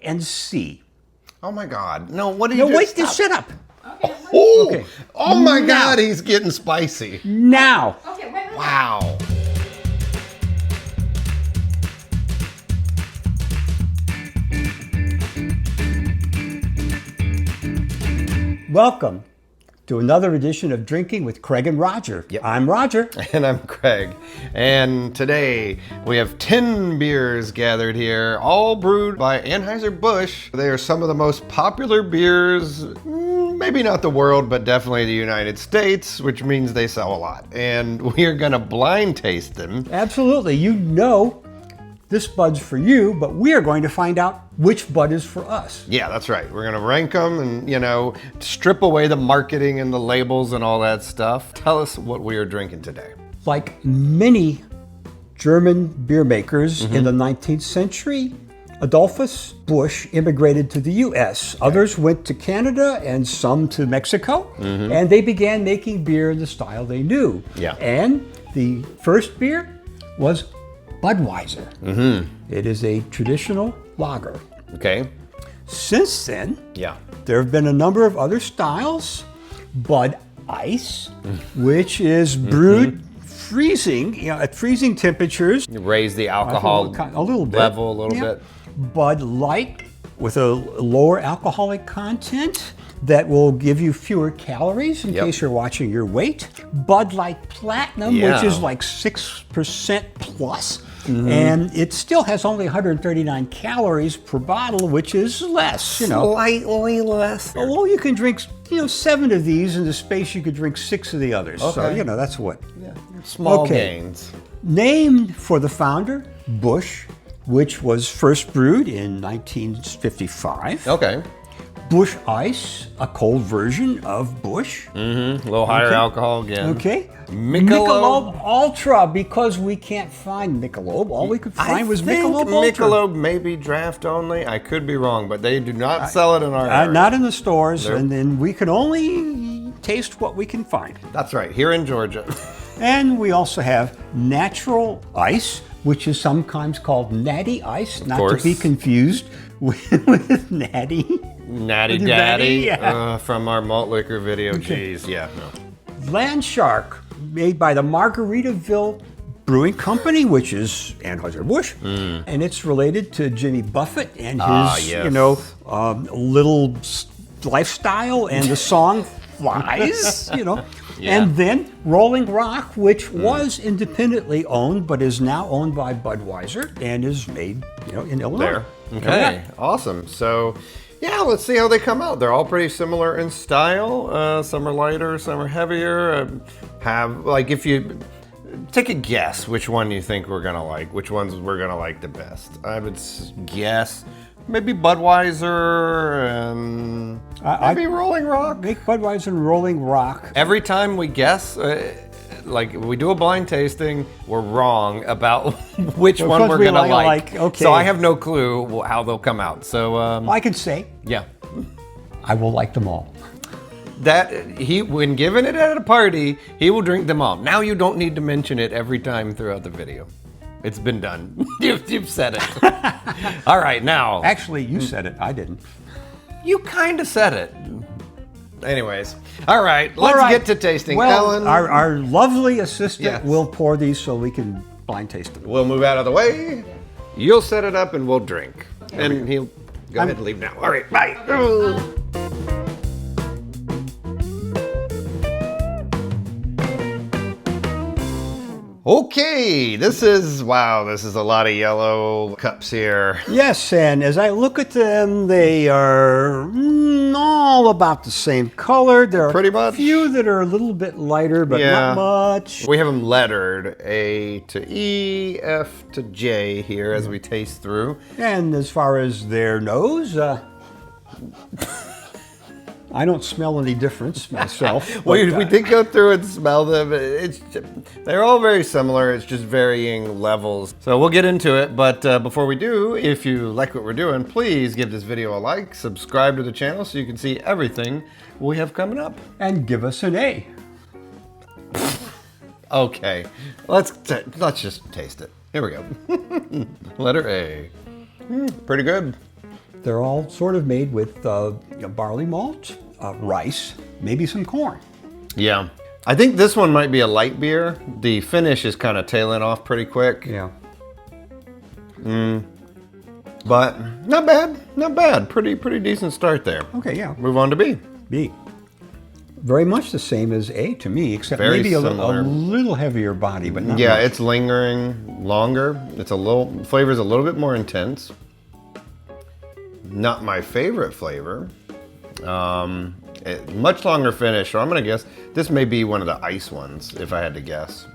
and C. Oh my God. No, what did No, you wait, just just shut up. Oh, Okay. oh my Now. God, he's getting spicy. Now, Okay, wait. Wow. welcome to another edition of Drinking with Craig and Roger. Yep. I'm Roger. And I'm Craig. And today we have 10 beers gathered here, all brewed by Anheuser-Busch. They are some of the most popular beers, maybe not the world, but definitely the United States, which means they sell a lot. And we are going to blind taste them. Absolutely. You know this bud's for you, but we are going to find out which bud is for us. Yeah, that's right. We're going to rank them and, strip away the marketing and the labels and all that stuff. Tell us what we are drinking today. Like many German beer makers in the 19th century, Adolphus Busch immigrated to the U.S. Others went to Canada and some to Mexico, and they began making beer in the style they knew. Yeah. And the first beer was Budweiser. It is a traditional lager. Okay. Since then, Yeah. there have been a number of other styles. Bud Ice, which is brewed freezing, at freezing temperatures. You raise the alcohol A little bit. level a little Yeah. bit. Bud Light with a lower alcoholic content that will give you fewer calories in Yep. case you're watching your weight. Bud Light Platinum, Yeah. which is like 6% plus. And it still has only 139 calories per bottle, which is less, Slightly less. Well, you can drink, 7 of these in the space you could drink 6 of the others. So, Okay. that's what. Yeah. Small Okay. gains. Named for the founder, Busch, which was first brewed in 1955. Okay. Busch Ice, a cold version of Busch. A little higher Okay. alcohol again. Okay. Michelob. Ultra, because we can't find Michelob. All we could find was think Michelob Ultra. Michelob may be draft only. I could be wrong, but they do not sell it in our area. Not in the stores, Nope. and then we can only taste what we can find. That's right, here in Georgia. And we also have natural ice, which is sometimes called natty ice, not to course. be confused with natty. Natty Natty, Daddy yeah. from our malt liquor video. Jeez, yeah. No. Land Shark, made by the Margaritaville Brewing Company, which is Anheuser-Busch, and it's related to Jimmy Buffett and his, yes. little lifestyle and the song Flies, Yeah. And then Rolling Rock, which was independently owned, but is now owned by Budweiser and is made, in Illinois. There. Okay, awesome. So, yeah, let's see how they come out. They're all pretty similar in style. Some are lighter, some are heavier. If you take a guess, which one you think we're gonna like, which ones we're gonna like the best. I would guess maybe Budweiser and maybe Rolling Rock. Make Budweiser and Rolling Rock. Every time we guess, we do a blind tasting, we're wrong about which one ones we're we gonna like. okay. So I have no clue how they'll come out. So I can say yeah, I will like them all. when given it at a party, he will drink them all. Now you don't need to mention it every time throughout the video. It's been done. You've said it. All right, now. Actually, you said it. I didn't. You kind of said it. Anyways, all right, let's get to tasting. Well, Ellen, our lovely assistant Yes. will pour these so we can blind taste them. we'll move out of the way. You'll set it up and we'll drink. And he'll go ahead and leave now. All right, bye. Okay, this is a lot of yellow cups here. Yes, and as I look at them, they are all about the same color. There are Pretty much. a few that are a little bit lighter, but Yeah. not much. We have them lettered A to E, F to J here as we taste through. And as far as their nose, I don't smell any difference myself. We but, did go through and smell them. They're all very similar. It's just varying levels. So we'll get into it. But before we do, if you like what we're doing, please give this video a like, subscribe to the channel so you can see everything we have coming up. and give us an A. Okay, let's just taste it. Here we go. Letter A. Pretty good. They're all sort of made with barley malt, rice, maybe some corn. Yeah. I think this one might be a light beer. The finish is kind of tailing off pretty quick. Yeah. But not bad. Not bad. Pretty decent start there. Okay, yeah. Move on to B. B. Very much the same as A to me, except Very maybe a similar. little heavier body, but not Yeah, much. it's lingering longer. It's flavor's a little bit more intense. Not my favorite flavor. Much longer finish, so I'm gonna guess this may be one of the ice ones, if I had to guess.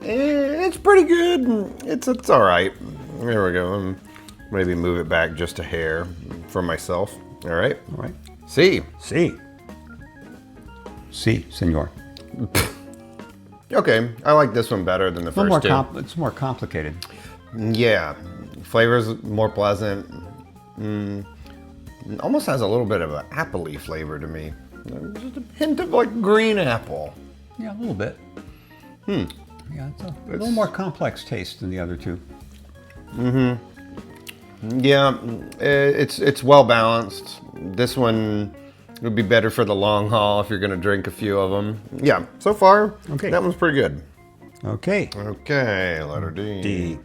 It's pretty good. It's all right. There we go. Maybe move it back just a hair for myself. All right. All right. C. C. C, senor. Okay, I like this one better than the first two. It's more complicated. Yeah, flavor's more pleasant. Almost has a little bit of an apple-y flavor to me. Just a hint of like green apple. Yeah, a little bit. Yeah, it's a little more complex taste than the other two. Yeah, it's well balanced. This one would be better for the long haul if you're gonna drink a few of them. Yeah, so far, Okay. that one's pretty good. Okay. Okay, letter D. D.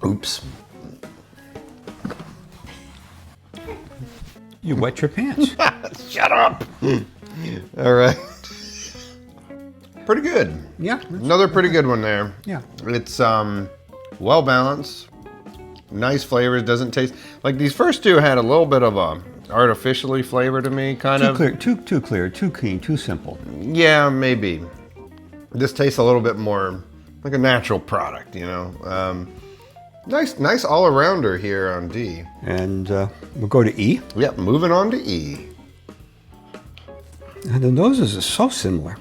Oops. You wet your pants. Shut up. All right. Pretty good. Yeah. Another pretty good one there. Yeah. It's well balanced, nice flavors. Doesn't taste like these first two had a little bit of a artificially flavor to me, kind Too of. clear, too clear, too clean, too simple. Yeah, maybe. This tastes a little bit more like a natural product, you know. Nice all-arounder here on D. And we'll go to E. Yep, moving on to E. And the noses are so similar.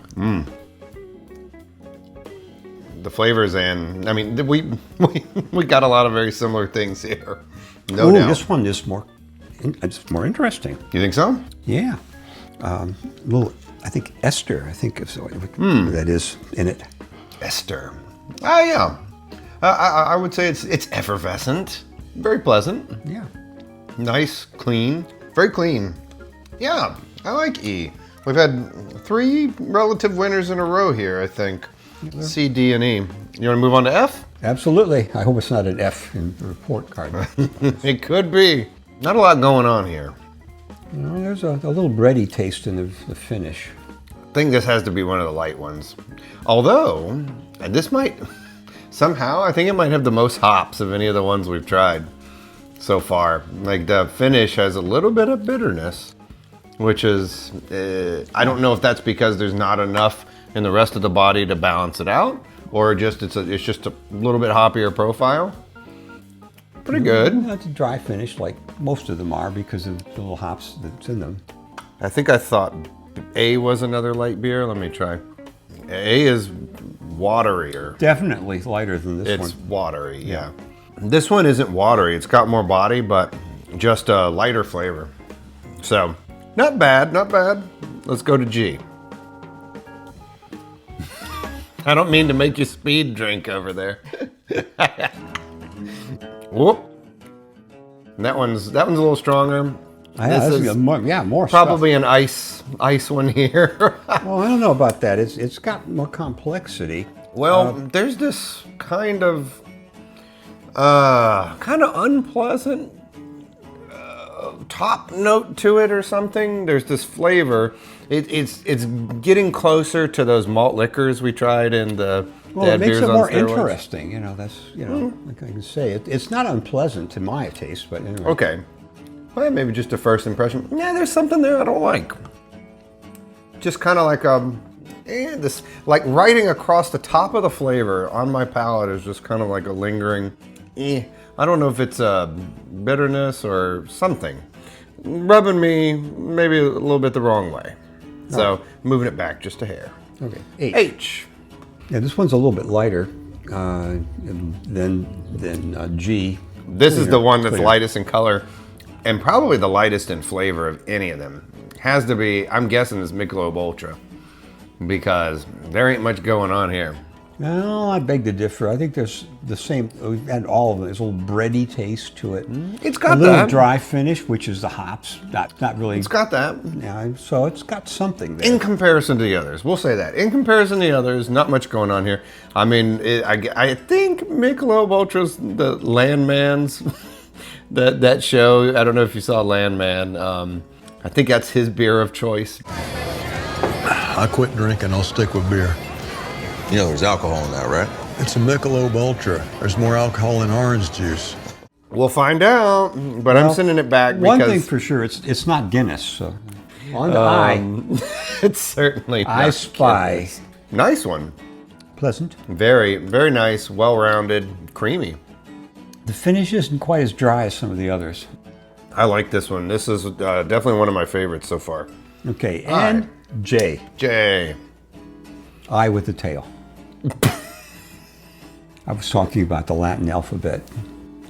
The flavors and I mean we got a lot of very similar things here. No Ooh, doubt. this one is it's more interesting. You think so? Yeah. Little, I think Esther, I think is what that is in it. Esther. Ah, yeah. I would say it's effervescent, very pleasant, Yeah. nice, clean, very clean. Yeah, I like E. We've had 3 relative winners in a row here, I think. C, D, and E. You want to move on to F? Absolutely. I hope it's not an F in the report card. It could be. Not a lot going on here. You know, there's a little bready taste in the finish. I think this has to be one of the light ones. Although, and this might, somehow, I think it might have the most hops of any of the ones we've tried so far. Like the finish has a little bit of bitterness, which is, I don't know if that's because there's not enough in the rest of the body to balance it out, or just it's just a little bit hoppier profile. Pretty good. It's a dry finish like most of them are because of the little hops that's in them. I think I thought A was another light beer. Let me try. A is waterier. Definitely lighter than this It's one. watery, yeah. This one isn't watery. It's got more body, but just a lighter flavor. So, not bad, not bad. Let's go to G. I don't mean to make you speed drink over there. Whoop. And that one's a little stronger. This is more Probably an ice one here. stuff. Well, I don't know about that. It's got more complexity. Well, there's this kind of unpleasant top note to it or something. There's this flavor. It's getting closer to those malt liquors we tried in the Well, Dad it makes Beers it on more Steroids. interesting. You know, that's like I can say it's not unpleasant to my taste, but anyway. Okay. Well, maybe just a first impression. Yeah, there's something there I don't like. Just kind of like this, like writing across the top of the flavor on my palate is just kind of like a lingering. I don't know if it's a bitterness or something, rubbing me maybe a little bit the wrong way. So moving it back just a hair. Okay. H. Yeah, this one's a little bit lighter than G. This is the one that's clear. lightest in color and probably the lightest in flavor of any of them. Has to be, I'm guessing, this Michelob Ultra because there ain't much going on here. Well, I beg to differ. I think there's the same, we've had all of them. There's a little bready taste to it. It's got a little that. dry finish, which is the hops. Not really. It's got that. Yeah, so it's got something there. In comparison to the others, we'll say that. In comparison to the others, not much going on here. I mean, I think Michelob Ultra's the Landman's, that show. I don't know if you saw Landman. I think that's his beer of choice. I quit drinking, I'll stick with beer. You know there's alcohol in that, right? It's a Michelob Ultra. There's more alcohol in orange juice. We'll find out, but I'm sending it back because... One thing for sure, it's not Guinness, so... On the eye. It's certainly not I Spy. Guinness. Nice one. Pleasant. Very, very nice, well-rounded, creamy. The finish isn't quite as dry as some of the others. I like this one. This is definitely one of my favorites so far. Okay, and J. J. I with the tail. I was talking about the Latin alphabet.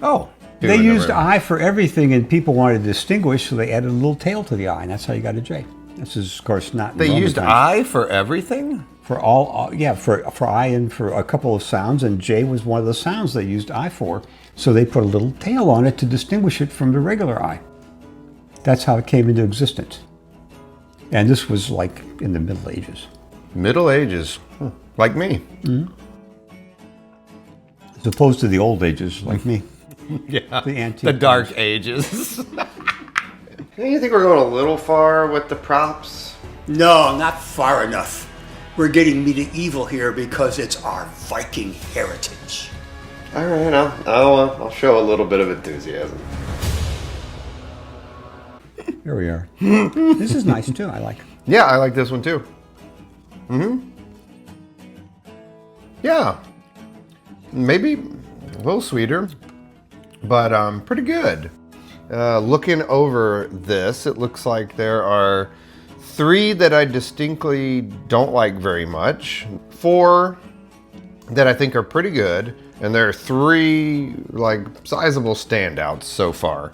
Oh. They used I for everything, and people wanted to distinguish, so they added a little tail to the I, and that's how you got a J. This is, of course, not. They used I for everything? For all, yeah, for I and for a couple of sounds, and J was one of the sounds they used I for. So they put a little tail on it to distinguish it from the regular I. That's how it came into existence. And this was like in the Middle Ages. Middle Ages, like me. Mm-hmm. As opposed to the old ages, like me. Yeah, the dark ages. You think we're going a little far with the props? No, not far enough. We're getting medieval here because it's our Viking heritage. All right, I'll show a little bit of enthusiasm. Here we are. This is nice too. I like. Yeah, I like this one too. Yeah, maybe a little sweeter, but pretty good. Looking over this, it looks like there are 3 that I distinctly don't like very much, 4 that I think are pretty good, and there are 3 like sizable standouts so far.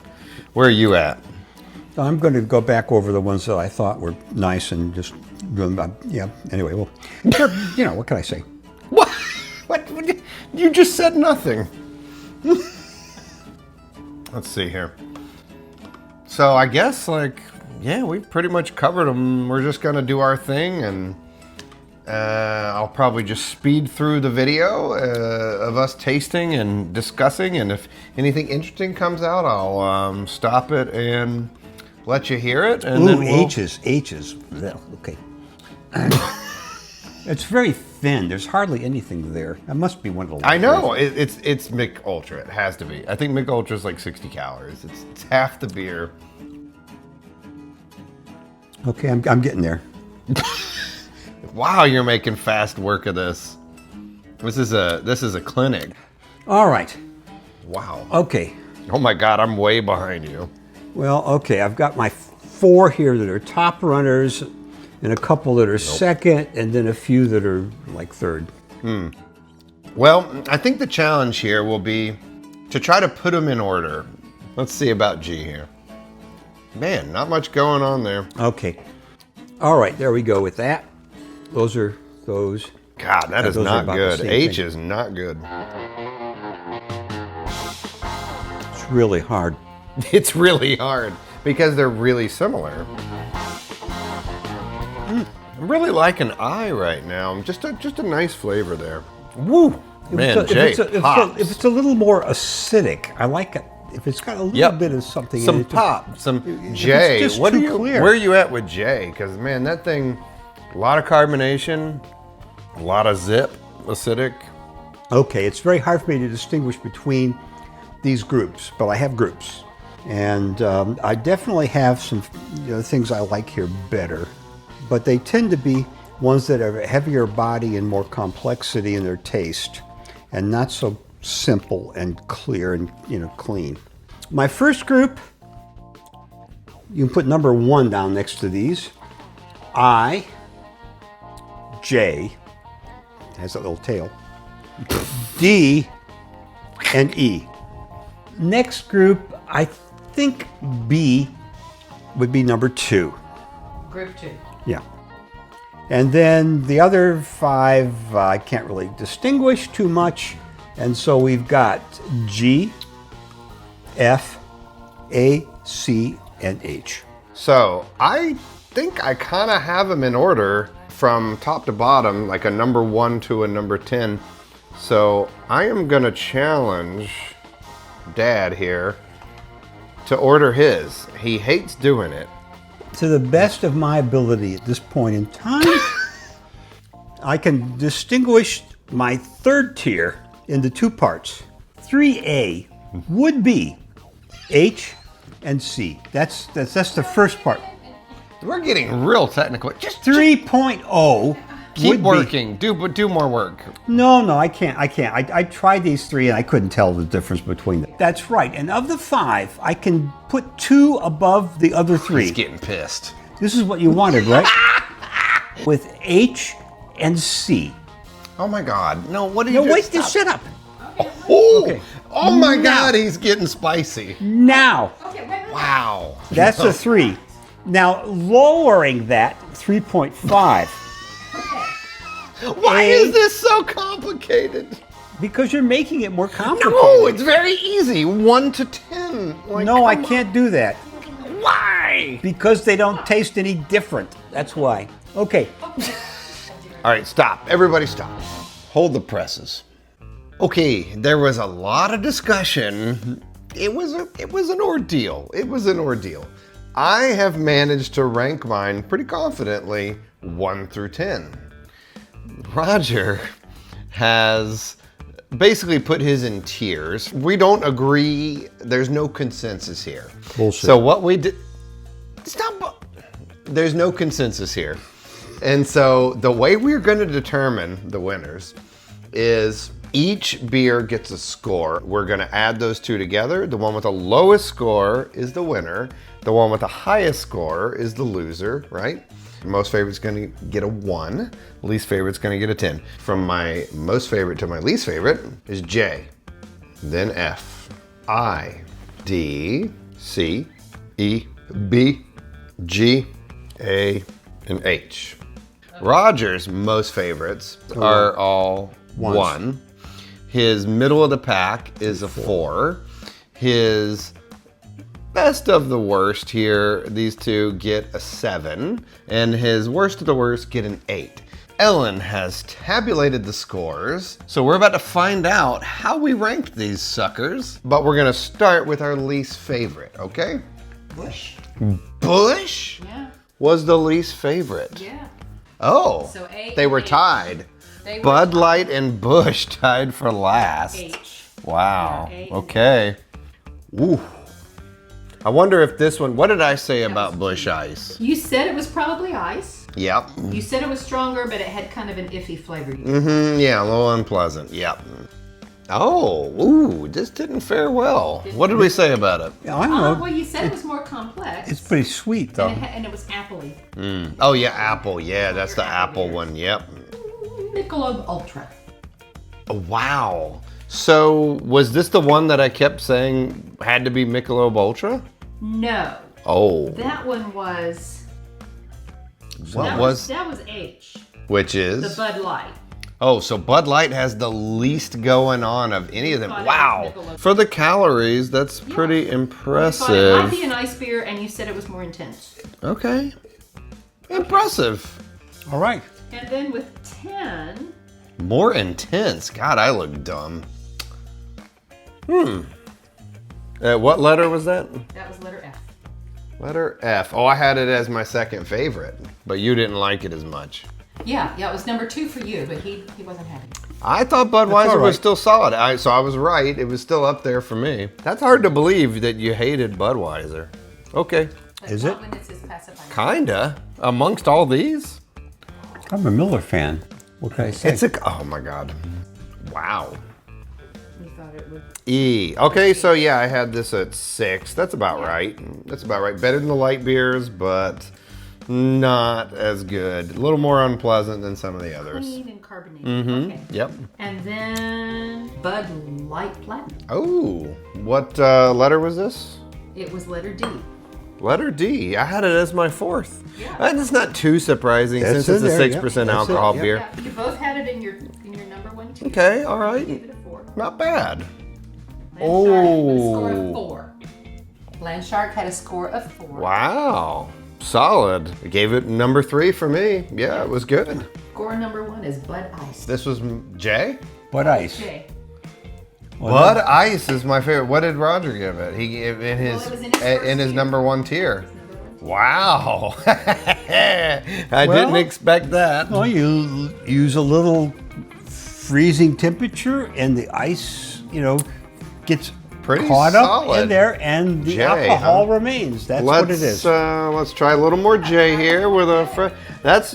Where are you at? I'm going to go back over the ones that I thought were nice and just, yeah. Anyway, well, you know, what can I say? What? What? You just said nothing. Let's see here. So I guess, like, yeah, we've pretty much covered them. We're just going to do our thing, and I'll probably just speed through the video of us tasting and discussing, and if anything interesting comes out, I'll stop it and let you hear it. And then H's. Okay. It's very thin. There's hardly anything there. That must be one of the. I know it's Mich Ultra. It has to be. I think Mich Ultra is like 60 calories. It's half the beer. Okay, I'm getting there. Wow, you're making fast work of this. This is a clinic. All right. Wow. Okay. Oh my God, I'm way behind you. Well, okay, I've got my 4 here that are top runners, and a couple that are second, and then a few that are like third. Well, I think the challenge here will be to try to put them in order. Let's see about G here. Man, not much going on there. Okay. All right, there we go with that. Those are those. God, that is not good. H thing. is not good. It's really hard. It's really hard because they're really similar. I'm really liking I right now. Just a nice flavor there. Woo! Man, Jay, if it's a little more acidic, I like it. If it's got a little bit of something in it. Some pop, some J. It's just too clear. Where are you at with J? Because, man, that thing, a lot of carbonation, a lot of zip, acidic. Okay, it's very hard for me to distinguish between these groups, but I have groups. And I definitely have some things I like here better, but they tend to be ones that have a heavier body and more complexity in their taste, and not so simple and clear and clean. My first group, you can put number 1 down next to these. I, J, has that little tail, D, and E. Next group, I think B would be number 2. Group 2. Yeah. And then the other 5, I can't really distinguish too much. And so we've got G, F, A, C, and H. So I think I kind of have them in order from top to bottom, like a number 1 to a number 10. So I am gonna challenge Dad here to order his. He hates doing it. To the best of my ability at this point in time, I can distinguish my third tier into 2 parts. 3A would be H and C. That's the first part. We're getting real technical. Just 3.0 keep would be- working. Do more work. No, I can't. I tried these 3 and I couldn't tell the difference between them. That's right. And of the 5, I can put 2 above the other 3. He's getting pissed. This is what you wanted, right? With H and C. Oh my God! No, what are you No, doing? wait, just shut up. Oh, Okay. oh my Now. God! He's getting spicy. Now, Wow. that's a 3. Now, lowering that 3.5 Why A- is this so complicated? because you're making it more complicated. No, it's very easy. 1 to 10. Like, No, I come can't do that on. Why? because they don't taste any different. That's why. Okay. All right, stop. Everybody stop. Hold the presses. Okay, there was a lot of discussion. It was an ordeal. It was an ordeal. I have managed to rank mine pretty confidently 1 through 10. Roger has basically put his in tiers. We don't agree. There's no consensus here. Bullshit. So what we did, stop. There's no consensus here. And so the way we're going to determine the winners is each beer gets a score. We're going to add those 2 together. The one with the lowest score is the winner. The one with the highest score is the loser, right? Most favorite's going to get a 1. Least favorite's going to get a 10. From my most favorite to my least favorite is J, then F, I, D, C, E, B, G, A, and H. Roger's most favorites are all Ones. 1. His middle of the pack is a 4. His best of the worst here, these 2 get a 7. And his worst of the worst get an 8. Ellen has tabulated the scores, so we're about to find out how we ranked these suckers. But we're gonna start with our least favorite, okay? Bush. Bush Yeah. was the least favorite. Yeah. Oh, So A they and were H. tied. They were Bud Light and Bush tied for last. H. Wow. Yeah, A and Okay. Ooh. I wonder if this one, what did I say about Bush Ice? You said it was probably ice. Yep. You said it was stronger, but it had kind of an iffy flavor. Yeah, a little unpleasant. Yep. Oh, ooh, this didn't fare well. What did we say about it? Yeah, I don't know. Well, you said it was more complex. It's pretty sweet, though. and it was appley. Oh yeah, apple. Yeah, that's the apple one. Yep. Michelob Ultra. Oh, wow. So was this the one that I kept saying had to be Michelob Ultra? No. Oh. That one was. What was? That was H. Which The is? Bud Light. Oh, so Bud Light has the least going on of any of them. thought it was Wow. Michelob. For the calories, that's pretty You thought it might impressive. be an ice beer, and you said it was more intense. Okay. Impressive. All right. And then with 10, More intense. God, I look dumb. What letter was that? that was letter F. Letter F. Oh, I had it as my second favorite, but you didn't like it as much. Yeah, it was number 2 for you, but he wasn't happy. I thought Budweiser all right. was still solid, so I was right. It was still up there for me. That's hard to believe that you hated Budweiser. Okay, But Is not it? when it's his pacifier. kinda. Amongst all these, I'm a Miller fan. What can I say? it's a. Oh my God! Wow. You thought it would. E. Okay, so yeah, I had this at 6. That's about right. That's about right. Better than the light beers, but not as good. A little more unpleasant than some of the others. Clean and carbonated. Okay. Yep. And then Bud Light Platinum. Oh, what letter was this? It was letter D. Letter D. I had it as my fourth. Yeah. That's not too surprising That's since it's in a there, 6% yeah. That's it, alcohol yeah. beer. Yeah, you both had it in your number one too. Okay, all right. Gave it a 4. Not bad. Landshark had a score of 4. Wow. Solid. I gave it number 3 for me. Yeah, it was good. Score number 1 is Bud Ice. This was Jay? Bud Ice. Okay. Bud Ice is my favorite. What did Roger give it? He gave in his Well, it was in his first in his tier. number 1 tier. Number 1. Wow. I Well- didn't expect that. Well, you use a little freezing temperature, and the ice, gets Pretty caught up solid. in there, and the Jay, alcohol huh? remains. That's what it is. Let's try a little more J here with a that's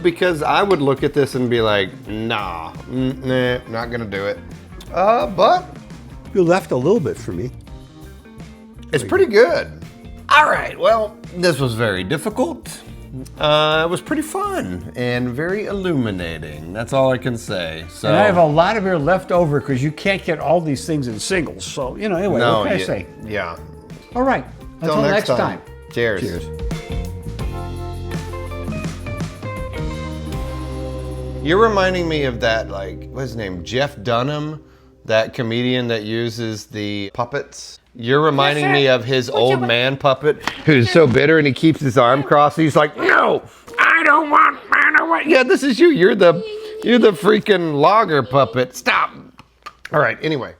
because I would look at this and be like, nah, not gonna do it. But You left a little bit for me. it's pretty good. All right, well, this was very difficult. It was pretty fun and very illuminating. That's all I can say. So And I have a lot of beer left over because you can't get all these things in singles. So, anyway, what can I say? Yeah. All right. Until next time. Cheers. Cheers. You're reminding me of that, what's his name? Jeff Dunham, that comedian that uses the puppets. You're reminding me of his old man puppet who's so bitter and he keeps his arm crossed. He's like, no, I don't want. Yeah, this is you. You're the freaking logger puppet. Stop. All right, anyway.